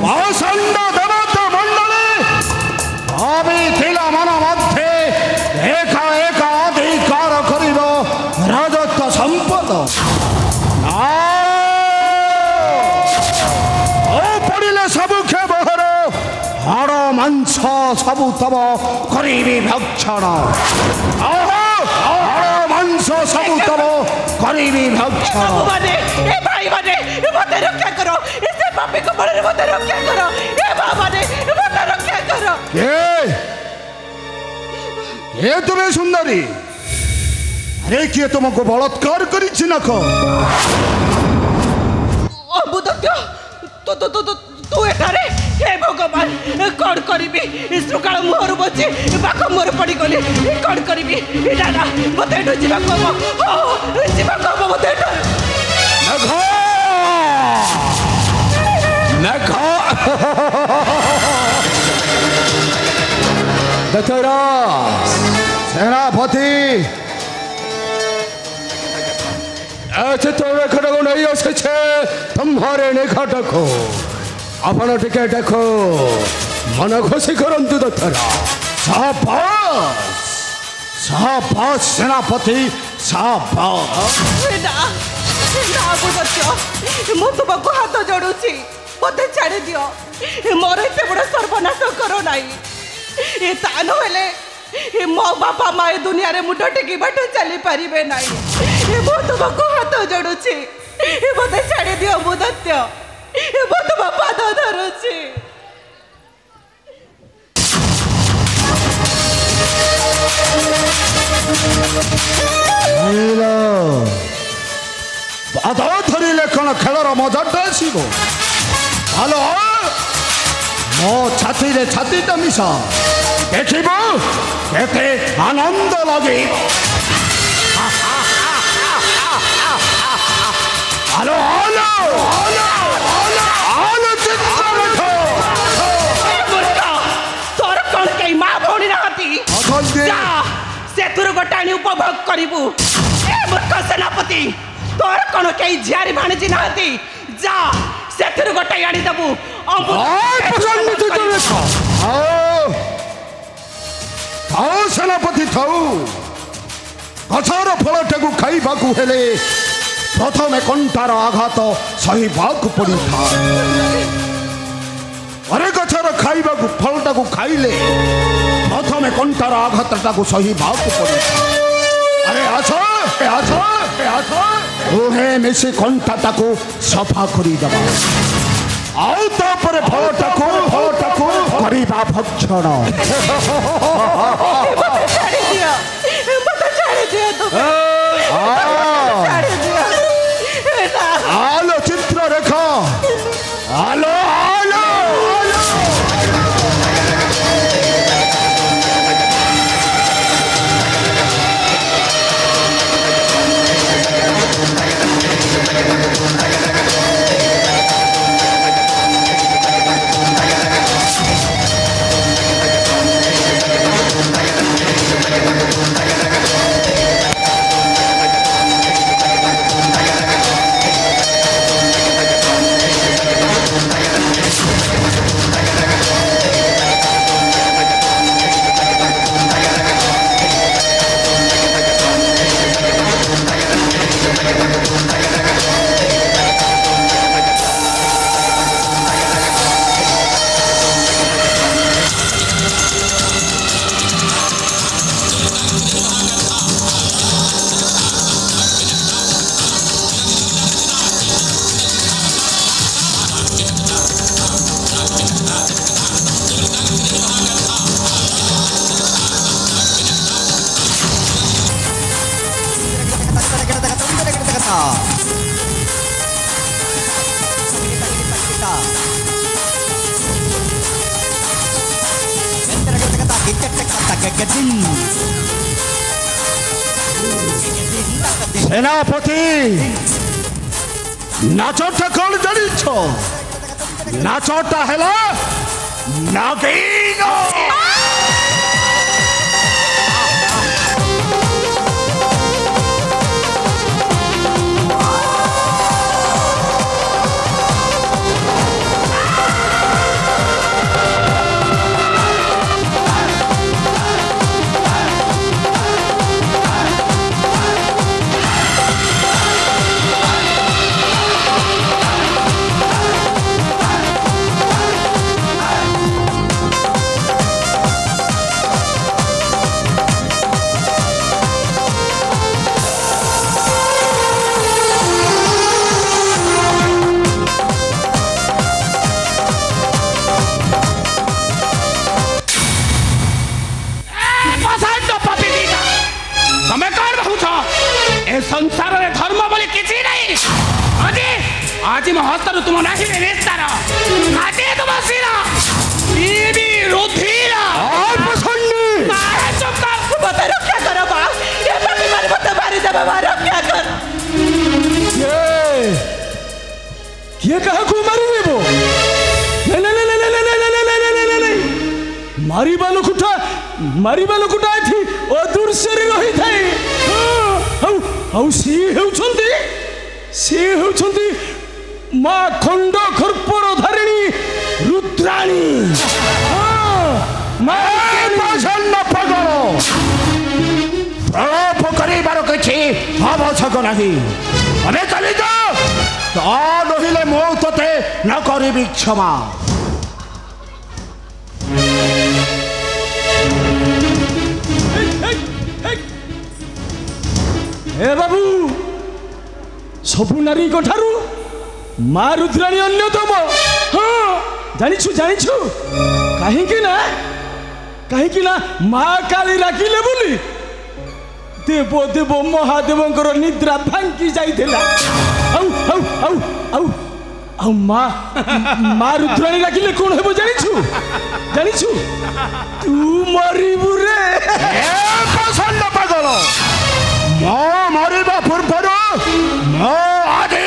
पाषण्ड देवता मंडली अभी थिला मन मध्य एका एका अधिकार करिब राजत्व संपद पड़िले सबु खेबर हाड़ मांस सबु तब करी भक्षण हाड़ मांस सबु तब करी भक्षण भाई माने मते रक्षा करो इसे पापी को बड़े मते रक्षा करो ए बाबा ने मते रक्षा करो ये तुम्हें सुंदरी अरे किए तुमको बलात्कार करी नखो बुद्धत्य तो तू एठारे हे भगवान कौन करिबी श्रुकाल मुहर बचे बाक मुहर पड़ी गली कौन करिबी ना ना मते एठो जीवा को जीवा को मते एठो नखो दशरा सेनापति ऐसे तो खड़ो नहीं हो सके तुम्हारे निकट को अपन टिके देखो मन खुशी करंतु दशरा शाबाश सेनापति शाबाश मु तुमको हाथ जोड़ुची मत छाड़ी दियो मोर एते बड़ सर्वनाश करो नाई ए तानो हेले मो बापा माँ दुनिया रे मुंड टेकी बाट चली पारिबे नाई मु तुमको हाथ जोड़ुची मत छाड़ी दियो बुद्धत्य मु तुम पाद धरुची पाद धरिले कौन खेलर मजाटा आसो हेलो मो छाती रे छाती तो मिसा देखिब केते आनंद लगे हेलो हेलो हेलो चित्ररथ तोर कौन कई माँ भौणी नाती जा सेतुर गोटाणी उपभोग करिबु ए मूर्ख सेनापति तोर कौन कई झियारी भाणीजी नाती जा सेतुर गोटाई आनी दबु थाओ सेनापति थाऊ गछर फलटा को खाइबा हेले प्रथम कंठार आघात सहीबाक पड़ी था अरे गछर खाइबा फलटा को खाइले प्रथम कंठार आघातटा को सहीबाक पड़ी था अरे आसो आसो आसो ओहे मिसी कंठाटा को सफा करी दबा आउ तापर फलटा को करिबा भक्षण छाड़ी दियो तो आलो चित्र रेखा आलो आलो सेनापति नाचटा कौन जानी नाचटा है नागिन आज मो हस्तरू तुम नहीं निस्तार काटे तुम सिर भी रुधिर मत रक्षा करो बा ये पापी मारे मत मारी दे बाबा रक्षा कर किए कहा को मारी देबो नहीं नहीं नहीं नहीं नहीं नहीं नहीं नहीं मारिबा लोकुटा एठी अदूर से रही थाए आउ सी हेउछंती मां खंड खर्पर धारिणी रुद्राणी मैं प्रसन्न पगल प्रलोभ करिबार किछि आवश्यक नहीं अरे चली जा ता नहिले मो तते न करिबि क्षमा ए बाबू सबु नारी ठारू मां रुद्राणी अन्यतम हाँ जानिछु कहीं ना मां काली राखिले बोली देव देव महादेवंकर निद्रा भांगी जाइथिला आउ मां रुद्राणी राखिले कौन हेबो जानिछु तू मरिबु रे प्रसन्न पगल मो मरिबा पूर्वर मो आदि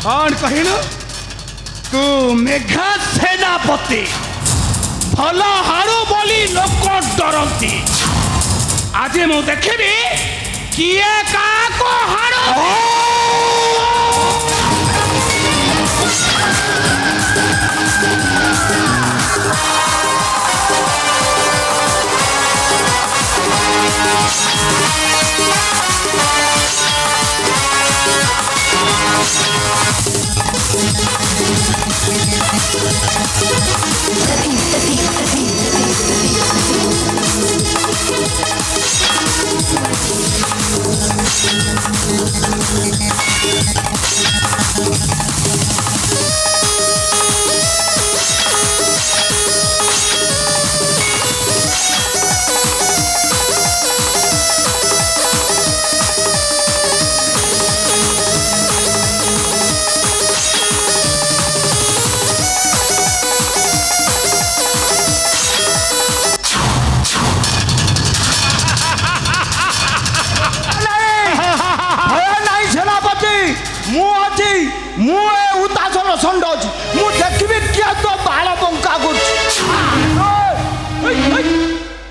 कौन कहनु तू मेघा सेनापति भल हाड़ू बोली लोक डरती आज मु देखी किए का हाड़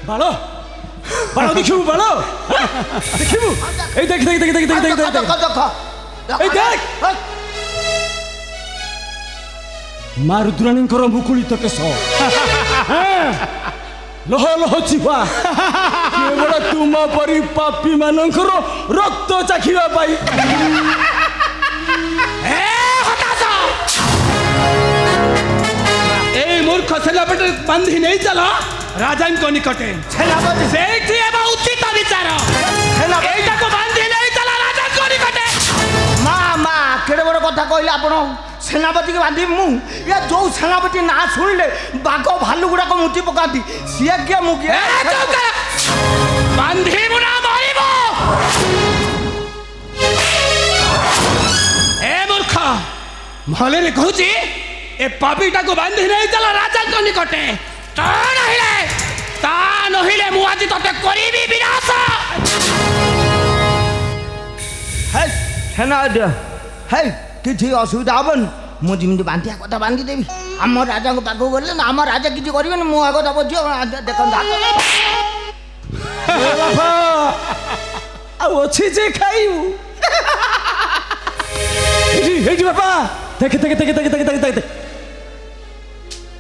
बालो बालो देखिबु बालो देखिबु ए देख देख देख देख देख देख देख ए देख मां रुद्राणींकर मुकुलित केश लह लह जीवा केवल तुम परी पापी मानकर रक्त चाखिबा पाई ए मूर्ख सेनापति बांधी नहीं चला राजा को निकटे सेनापति सेठी एबा उचित विचार एटा को बांधी नहीं चला राजा को निकटे माँ केड़े बड़ कथा कहले आपण सेनापति के बांधी मु या जो सेनापति ना सुनले बाघ भालू गुडा को मुठी पकाती सिया के मु के बांधी मुना मारिबो ए मूर्ख भले रे कहूची ए पापीटा को बांधी नहीं चला राजा को निकटे ता नहिले मु आज तते करिबी विनाश हे सेनापति हे किछि असुविधा हबन मु जिमिति बांधिया कथा बांधी देबी हम राजा को पाखो गले ना हम राजा किछि करिबे मु आगो दबो जियो देखन बाबा आ अछि जे खाइउ हेजी बाबा देख देख देख देख देख देख देख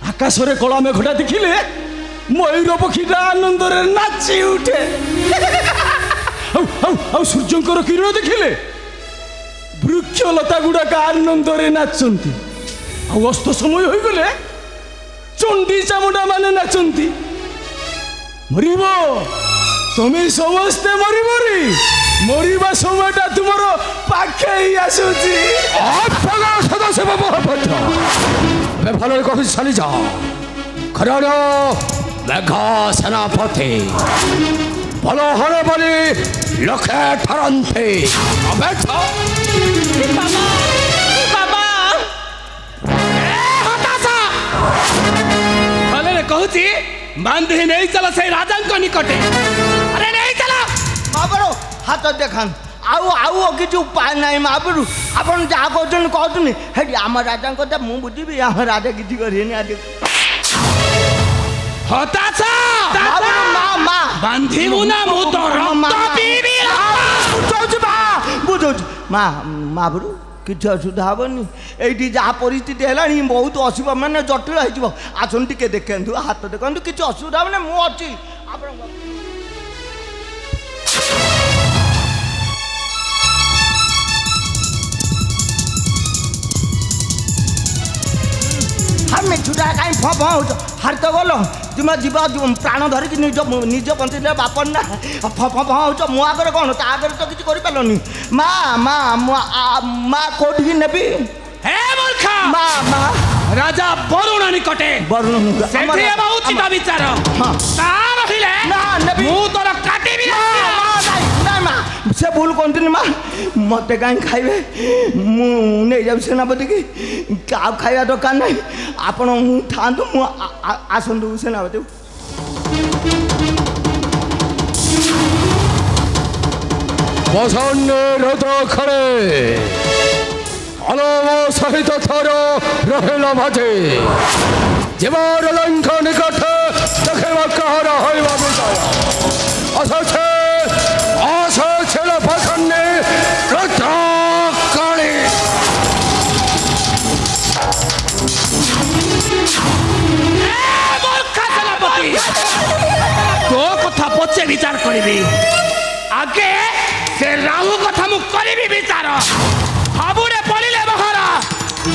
आकाश रे कला मेघटा देखिले ময়ূর পক্ষীটা আনন্দরে নাচি উঠে ଆଉ ସୂର୍ଯ୍ୟଙ୍କର କିରଣ ଦେଖିଲେ ବୃକ୍ଷଲତା ଗୁଡାକ ଆନନ୍ଦରେ ନାଚନ୍ତି ଆଉ ଅସ୍ତ ସମୟ ହୋଇଗଲେ ଚଣ୍ଡୀ ଚାମୁଣ୍ଡା ମାନେ ନାଚନ୍ତି ମରିବ ତମେ ସମସ୍ତେ ମରିବରି ମରିବା ସମୟଟା ତୁମର ପାଖେଇ ଆସୁଛି ଭଲରେ କହି ଚାଲି ଯାଅ ଖରାଣ ମେଘ ସେନାପତି ଭଲ ହରେ ବୋଲି ଲକ୍ଷେ ଠରନ୍ତି ଭଲରେ କହୁଛି ବାନ୍ଧି ନେଇ ଚାଲ ସେଇ ରାଜାଙ୍କ ନିକଟେ ଆରେ ନେଇ ଚାଲ ମହାପ୍ରଭୁ ହାତ ଦେଖାନ ଆଉ କିଛି ଉପାୟ ନାହିଁ ମହାପ୍ରଭୁ ଆପଣ ଯାହା କହୁଛନ୍ତି କହୁଛନ୍ତି ହେଠି ଆମ ରାଜାଙ୍କ କଥା ମୁଁ ବୁଝିବି ଆମ ରାଜା କିଛି କରିବେନି ଆଜି ହତାଶ ମା ବାନ୍ଧିବୁ ନା ମୁଁ ତ ରକ୍ତ ପିଇବି ବୁଝଉଛି ମହାପ୍ରଭୁ କିଛି ଅସୁବିଧା ହେବନି ଏଇଠି ଯାହା ପରିସ୍ଥିତି ହେଲାଣି ବହୁତ ଅସୁବିଧା ମାନେ ଜଟିଳ ହେଇଯିବ ଆସନ୍ତୁ ଟିକେ ଦେଖନ୍ତୁ ହାତ ଦେଖନ୍ତୁ କିଛି ଅସୁବିଧା ହେବନି ମୁଁ ଅଛି ଆପଣଙ୍କ ଆମେ ଛୁଟା କାହିଁ ଫ ହେଉଛ ହାତ ଗଲ ତୁମେ ଯିବ ପ୍ରାଣ ଧରିକି ନିଜ ବଞ୍ଚିଲେ ବାପନ ନା ଫ ହେଉଛ ମୋ ଆଗରେ କ'ଣ ତା ଆଗରେ ତ କିଛି କରିପାରିଲନି ମା କୋଉଠିକି ନେବି ହେ ମୂର୍ଖ ମା ରାଜା ବରୁଣ ନିକଟେ ବରୁଣ ସେଠି ହେବ ଉଚିତ ବିଚାର ତା ରହିଲେ ମୁଁ ତୋର କାଟିବି ମା ସେ ଭୁଲ କହନ୍ତୁନି ମା ମତେ କାହିଁ ଖାଇବେ ମୁଁ ନେଇଯାଉଛି ସେନାପତି କି ଆଉ ଖାଇବା ଦରକାର ନାହିଁ ଆପଣ ଥାଆନ୍ତୁ ମୁଁ ଆସନ୍ତୁ ସେନାପତି ରଥ ଖଳେ ଆଲୋମ ସହିତ ଥର ରହିଲା ଭାଜେ জীবর লঙ্ঘ নিকট দেখেবা কাহার হইবা বিজয় অসছে অসছেল পছন্দে রথকালে তো কথা পচে বিচার করিবি আগে সে রাহু কথা মু করিবি বিচার হাবুড়ে পড়িলে মহারা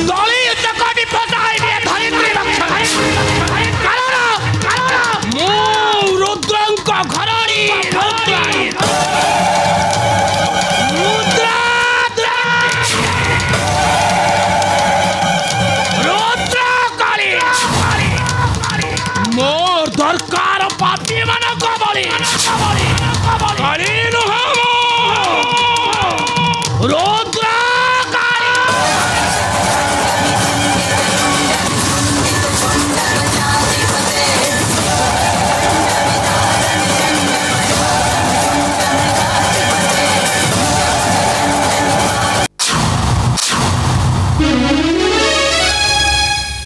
দলি চকটি ফসা